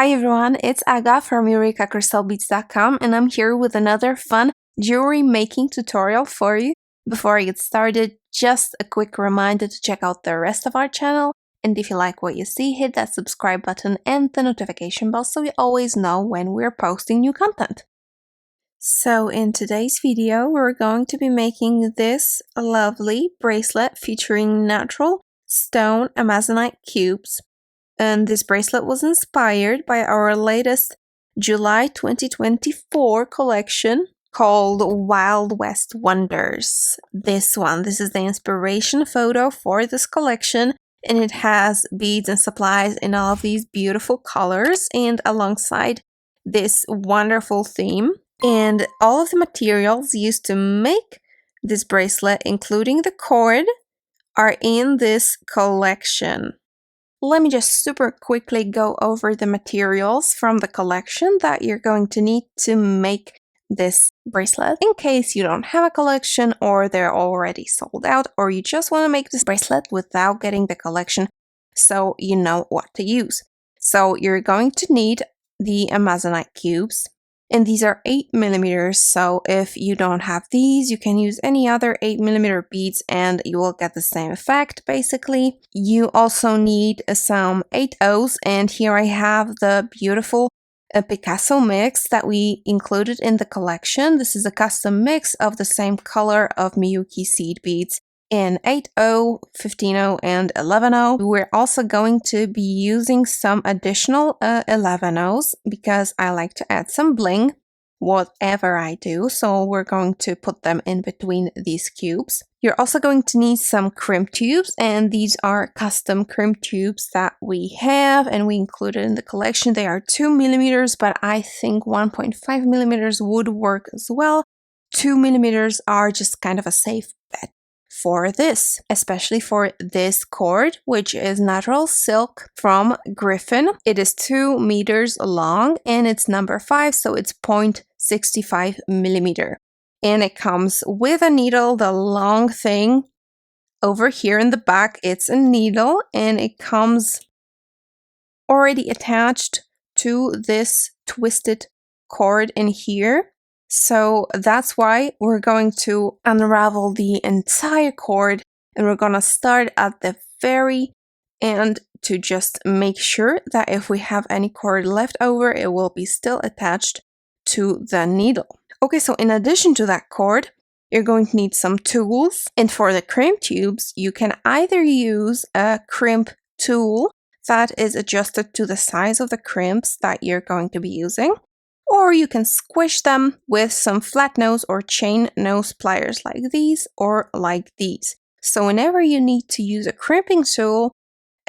Hi everyone, it's Aga from EurekaCrystalBeads.com and I'm here with another fun jewelry making tutorial for you. Before I get started, just a quick reminder to check out the rest of our channel, and if you like what you see, hit that subscribe button and the notification bell so you always know when we're posting new content. So in today's video, we're going to be making this lovely bracelet featuring natural stone amazonite cubes. And this bracelet was inspired by our latest July 2024 collection called Wild West Wonders. This is the inspiration photo for this collection, and it has beads and supplies in all of these beautiful colors and alongside this wonderful theme. And all of the materials used to make this bracelet, including the cord, are in this collection. Let me just super quickly go over the materials from the collection that you're going to need to make this bracelet in case you don't have a collection or they're already sold out, or you just want to make this bracelet without getting the collection so you know what to use. So you're going to need the amazonite cubes, and these are 8mm, so if you don't have these, you can use any other 8mm beads and you will get the same effect, basically. You also need some 8/0s, and here I have the beautiful Picasso mix that we included in the collection. This is a custom mix of the same color of Miyuki seed beads in 8/0, 15/0, and 11/0. We're also going to be using some additional 11/0s because I like to add some bling whatever I do, so we're going to put them in between these cubes. You're also going to need some crimp tubes, and these are custom crimp tubes that we have and we included in the collection. They are 2mm, but I think 1.5mm would work as well. 2mm are just kind of a safe bet for this, especially for this cord, which is natural silk from Griffin. It is 2 meters long and it's number 5, so it's 0.65mm. And it comes with a needle, the long thing over here in the back. It's a needle and it comes already attached to this twisted cord in here. So that's why we're going to unravel the entire cord, and we're going to start at the very end to just make sure that if we have any cord left over, it will be still attached to the needle. Okay, so in addition to that cord, you're going to need some tools. And for the crimp tubes, you can either use a crimp tool that is adjusted to the size of the crimps that you're going to be using, or you can squish them with some flat nose or chain nose pliers like these or like these. So whenever you need to use a crimping tool,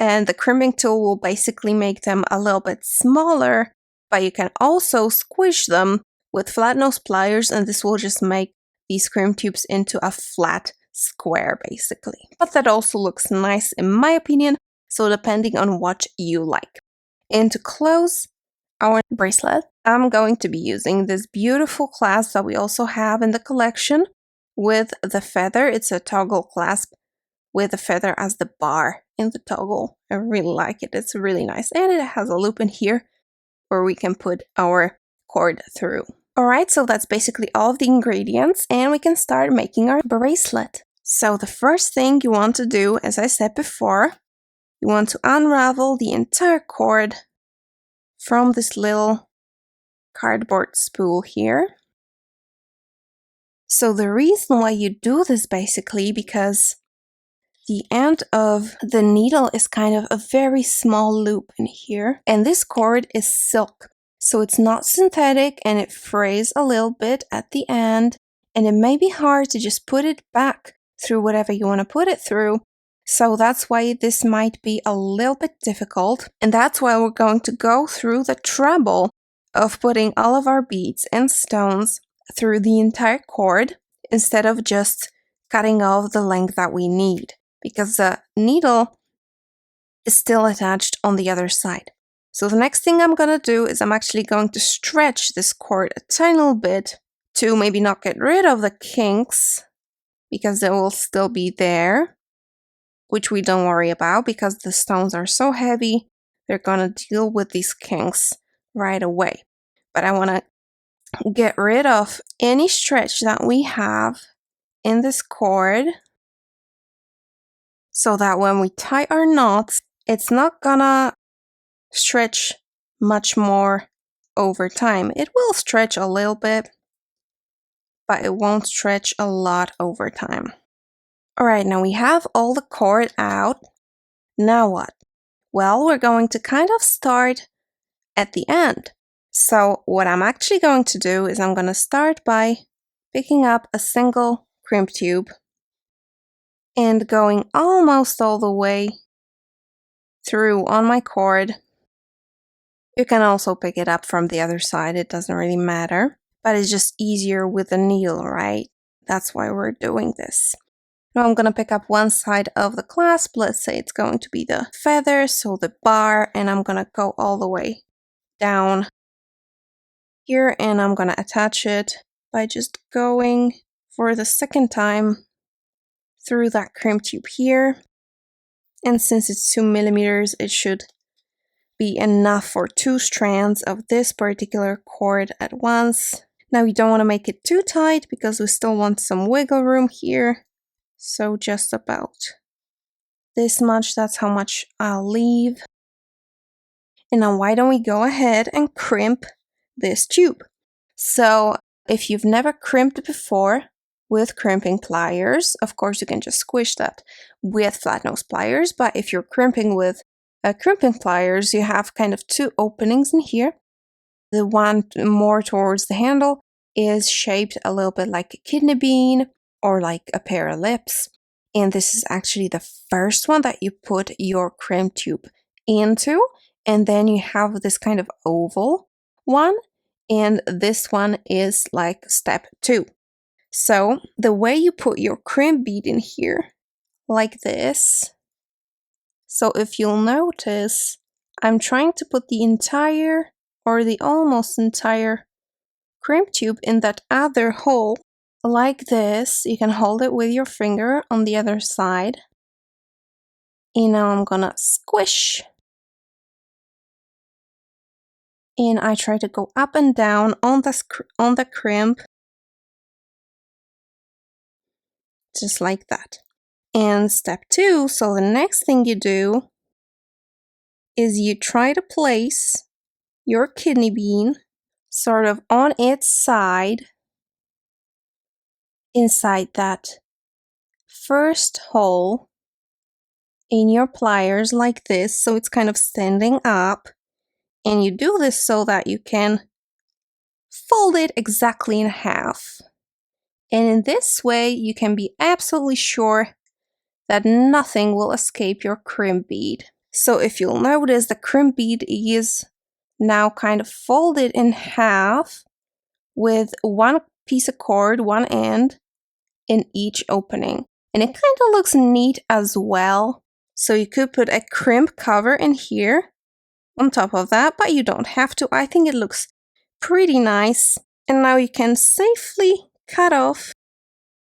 and the crimping tool will basically make them a little bit smaller, but you can also squish them with flat nose pliers, and this will just make these crimp tubes into a flat square basically. But that also looks nice in my opinion, so depending on what you like. And to close our bracelet, I'm going to be using this beautiful clasp that we also have in the collection with the feather. It's a toggle clasp with the feather as the bar in the toggle. I really like it. It's really nice. And it has a loop in here where we can put our cord through. Alright, so that's basically all of the ingredients, and we can start making our bracelet. So the first thing you want to do, as I said before, you want to unravel the entire cord from this little cardboard spool here. So the reason why you do this basically because the end of the needle is kind of a very small loop in here, and this cord is silk, so it's not synthetic and it frays a little bit at the end, and it may be hard to just put it back through whatever you want to put it through. So that's why this might be a little bit difficult, and that's why we're going to go through the trouble of putting all of our beads and stones through the entire cord instead of just cutting off the length that we need, because the needle is still attached on the other side. So the next thing I'm gonna do is I'm actually going to stretch this cord a tiny little bit to maybe not get rid of the kinks, because they will still be there, which we don't worry about because the stones are so heavy, they're gonna deal with these kinks right away. But I want to get rid of any stretch that we have in this cord so that when we tie our knots, it's not gonna stretch much more over time. It will stretch a little bit, but it won't stretch a lot over time. Alright, now we have all the cord out. Now what? Well, we're going to kind of start at the end. So what I'm actually going to do is I'm going to start by picking up a single crimp tube and going almost all the way through on my cord. You can also pick it up from the other side, it doesn't really matter, but it's just easier with a needle, right? That's why we're doing this. Now I'm going to pick up one side of the clasp, let's say it's going to be the feather, so the bar, and I'm going to go all the way down here, and I'm going to attach it by just going for the second time through that crimp tube here. And since it's 2 millimeters, it should be enough for 2 strands of this particular cord at once. Now you don't want to make it too tight because we still want some wiggle room here. So just about this much, that's how much I'll leave. And now why don't we go ahead and crimp this tube? So if you've never crimped before with crimping pliers, of course you can just squish that with flat nose pliers, but if you're crimping with crimping pliers, you have kind of 2 openings in here. The one more towards the handle is shaped a little bit like a kidney bean or like a pair of lips. And this is actually the first one that you put your crimp tube into. And then you have this kind of oval one. And this one is like step 2. So the way you put your crimp bead in here, like this. So if you'll notice, I'm trying to put the entire or the almost entire crimp tube in that other hole like this. You can hold it with your finger on the other side. And now I'm gonna squish. And I try to go up and down on the crimp. Just like that. And step 2, so the next thing you do is you try to place your kidney bean sort of on its side inside that first hole in your pliers like this, so it's kind of standing up. And you do this so that you can fold it exactly in half. And in this way, you can be absolutely sure that nothing will escape your crimp bead. So if you'll notice, the crimp bead is now kind of folded in half with one piece of cord, one end, in each opening. And it kind of looks neat as well. So you could put a crimp cover in here on top of that, but you don't have to. I think it looks pretty nice. And now you can safely cut off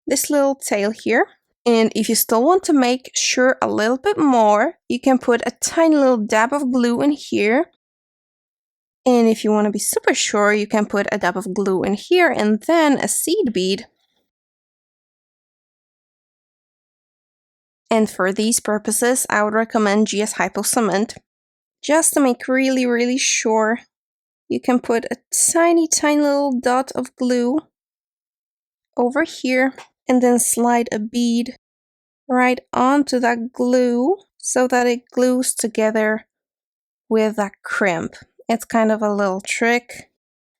this little tail here. And if you still want to make sure a little bit more, you can put a tiny little dab of glue in here. And if you want to be super sure, you can put a dab of glue in here and then a seed bead. And for these purposes, I would recommend GS Hypo Cement. Just to make really, really sure, you can put a tiny, tiny little dot of glue over here and then slide a bead right onto that glue so that it glues together with that crimp. It's kind of a little trick.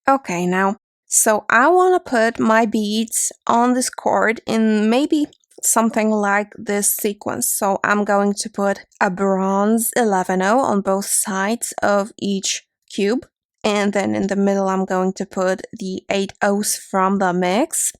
Okay, now, so I want to put my beads on this cord in maybe something like this sequence. So I'm going to put a bronze 11-0 on both sides of each cube. And then in the middle, I'm going to put the 8 O's from the mix.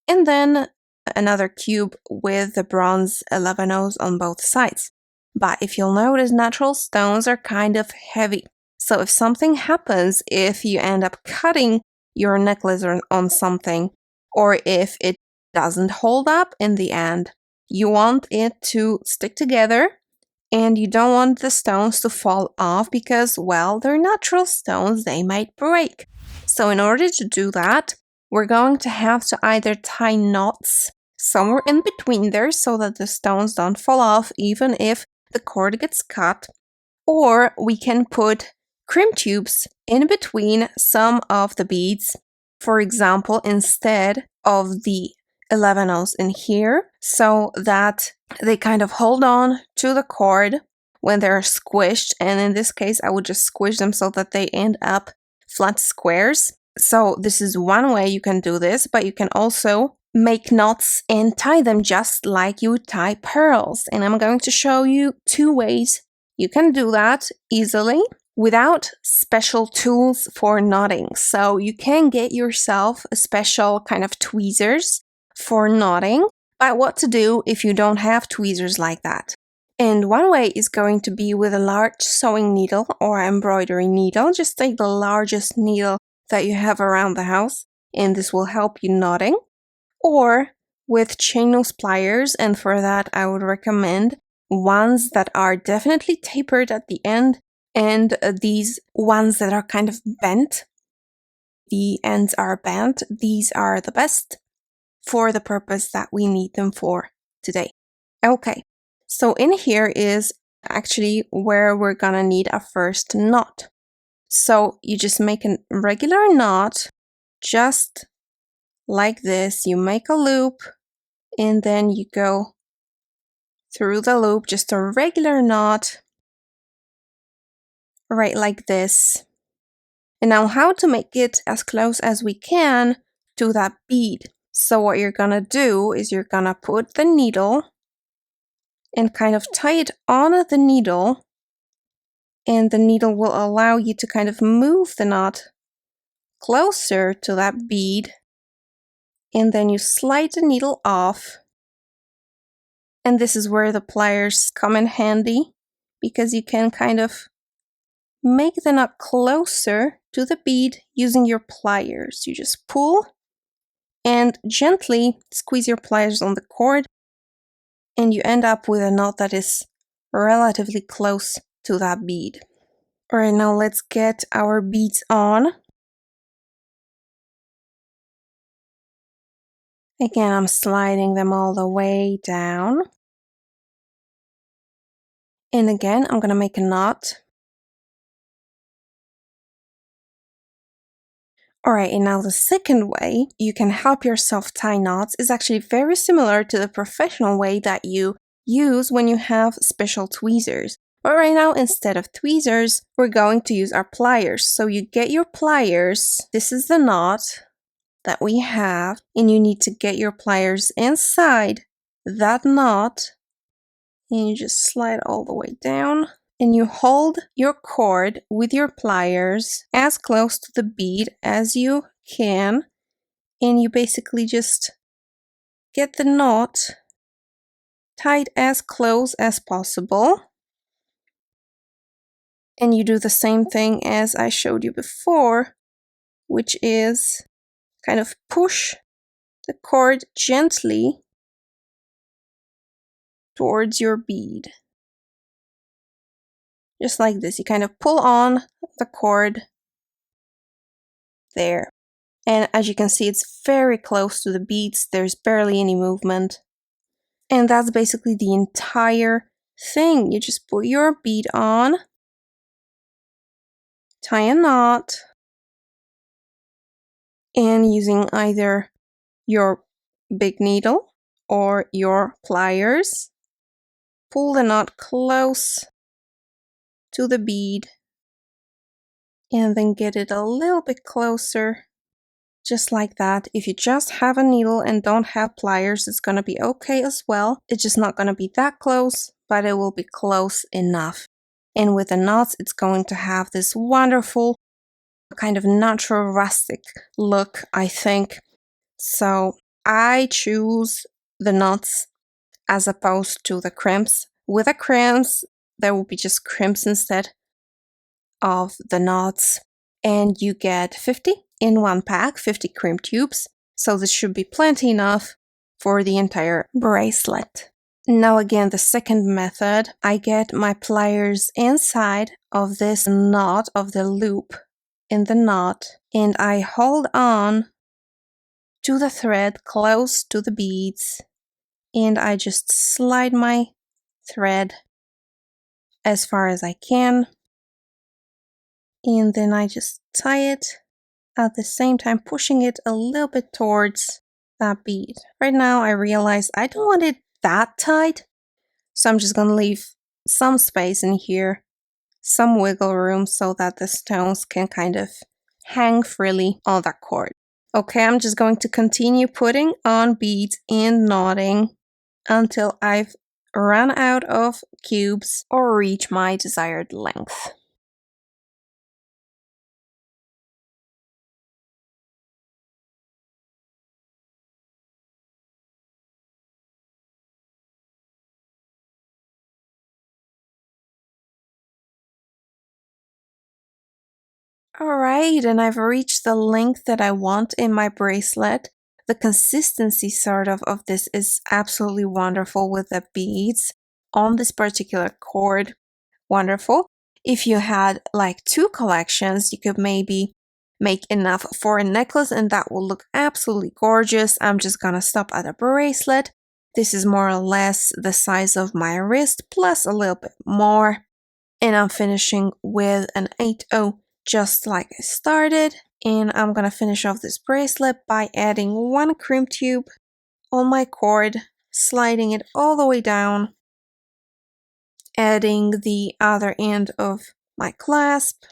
And then another cube with the bronze 11 O's on both sides. But if you'll notice, natural stones are kind of heavy. So if something happens, if you end up cutting your necklace on something, or if it doesn't hold up in the end, you want it to stick together And you don't want the stones to fall off because, well, they're natural stones, they might break. So in order to do that, we're going to have to either tie knots somewhere in between there so that the stones don't fall off even if the cord gets cut, or we can put crimp tubes in between some of the beads. For example, instead of the 11-ohs in here, so that they kind of hold on to the cord when they're squished, and in this case I would just squish them so that they end up flat squares. So this is one way you can do this, but you can also make knots and tie them just like you would tie pearls. And I'm going to show you 2 ways you can do that easily without special tools for knotting. So you can get yourself a special kind of tweezers for knotting, but what to do if you don't have tweezers like that. And one way is going to be with a large sewing needle or embroidery needle. Just take the largest needle that you have around the house, and this will help you knotting. Or with chain nose pliers, and for that I would recommend ones that are definitely tapered at the end, and these ones that are kind of bent. The ends are bent. These are the best for the purpose that we need them for today. Okay, so in here is actually where we're gonna need our first knot. So you just make a regular knot, just like this. You make a loop, and then you go through the loop, just a regular knot, right like this. And now how to make it as close as we can to that bead. So what you're gonna do is you're gonna put the needle and kind of tie it on the needle, and the needle will allow you to kind of move the knot closer to that bead, and then you slide the needle off. And this is where the pliers come in handy, because you can kind of make the knot closer to the bead using your pliers. You just pull and gently squeeze your pliers on the cord, and you end up with a knot that is relatively close to that bead. Alright, now let's get our beads on. Again, I'm sliding them all the way down. And again, I'm gonna make a knot. Alright, and now the second way you can help yourself tie knots is actually very similar to the professional way that you use when you have special tweezers. But right now, instead of tweezers, we're going to use our pliers. So you get your pliers, this is the knot that we have, and you need to get your pliers inside that knot, and you just slide all the way down. And you hold your cord with your pliers as close to the bead as you can, and you basically just get the knot tied as close as possible. And you do the same thing as I showed you before, which is kind of push the cord gently towards your bead. Just like this, you kind of pull on the cord there. And as you can see, it's very close to the beads. There's barely any movement. And that's basically the entire thing. You just put your bead on, tie a knot, and using either your big needle or your pliers, pull the knot close to the bead, and then get it a little bit closer, just like that. If you just have a needle and don't have pliers, it's gonna be okay as well. It's just not gonna be that close, but it will be close enough. And with the knots, it's going to have this wonderful kind of natural rustic look, I think. So I choose the knots as opposed to the crimps. With the crimps, there will be just crimps instead of the knots, and you get 50 in one pack, 50 crimp tubes. So this should be plenty enough for the entire bracelet. Now again, the second method, I get my pliers inside of this knot of the loop in the knot, and I hold on to the thread close to the beads, and I just slide my thread as far as I can, and then I just tie it at the same time, pushing it a little bit towards that bead. Right now I realize I don't want it that tight, so I'm just gonna leave some space in here, some wiggle room, so that the stones can kind of hang freely on that cord. Okay, I'm just going to continue putting on beads and knotting until I've run out of cubes or reach my desired length. Alright, and I've reached the length that I want in my bracelet. The consistency of this is absolutely wonderful with the beads on this particular cord. Wonderful. If you had like 2 collections, you could maybe make enough for a necklace and that will look absolutely gorgeous. I'm just gonna stop at a bracelet. This is more or less the size of my wrist plus a little bit more. And I'm finishing with an 8/0 just like I started. And I'm gonna finish off this bracelet by adding 1 crimp tube on my cord, sliding it all the way down, adding the other end of my clasp,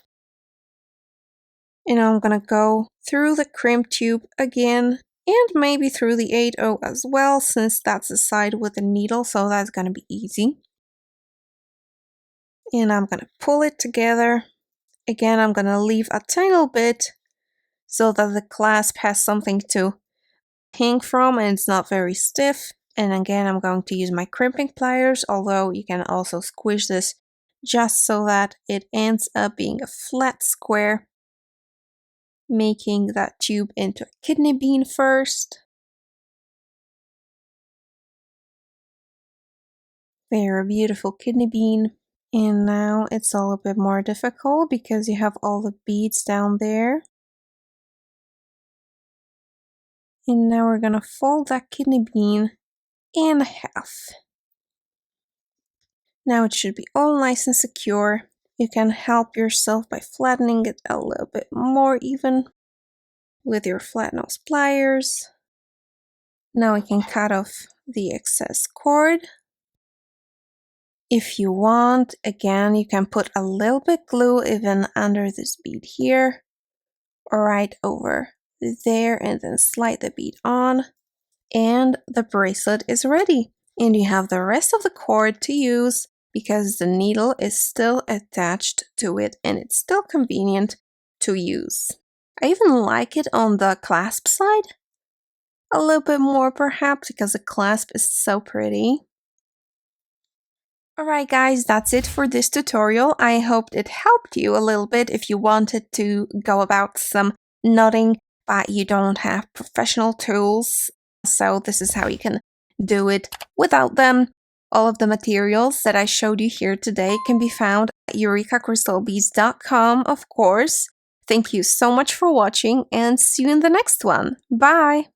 and I'm gonna go through the crimp tube again, and maybe through the 8/0 as well, since that's the side with the needle, so that's gonna be easy. And I'm gonna pull it together. Again, I'm gonna leave a tiny bit so that the clasp has something to hang from and it's not very stiff. And again, I'm going to use my crimping pliers, although you can also squish this just so that it ends up being a flat square, making that tube into a kidney bean first. Very beautiful kidney bean. And now it's all a bit more difficult because you have all the beads down there. And now we're gonna fold that kidney bean in half. Now it should be all nice and secure. You can help yourself by flattening it a little bit more even with your flat nose pliers. Now we can cut off the excess cord. If you want, again, you can put a little bit glue even under this bead here, or right over there, and then slide the bead on, and the bracelet is ready. And you have the rest of the cord to use because the needle is still attached to it and it's still convenient to use. I even like it on the clasp side a little bit more perhaps because the clasp is so pretty. Alright guys, that's it for this tutorial. I hoped it helped you a little bit if you wanted to go about some knotting but you don't have professional tools. So this is how you can do it without them. All of the materials that I showed you here today can be found at eurekacrystalbeads.com, of course. Thank you so much for watching and see you in the next one. Bye!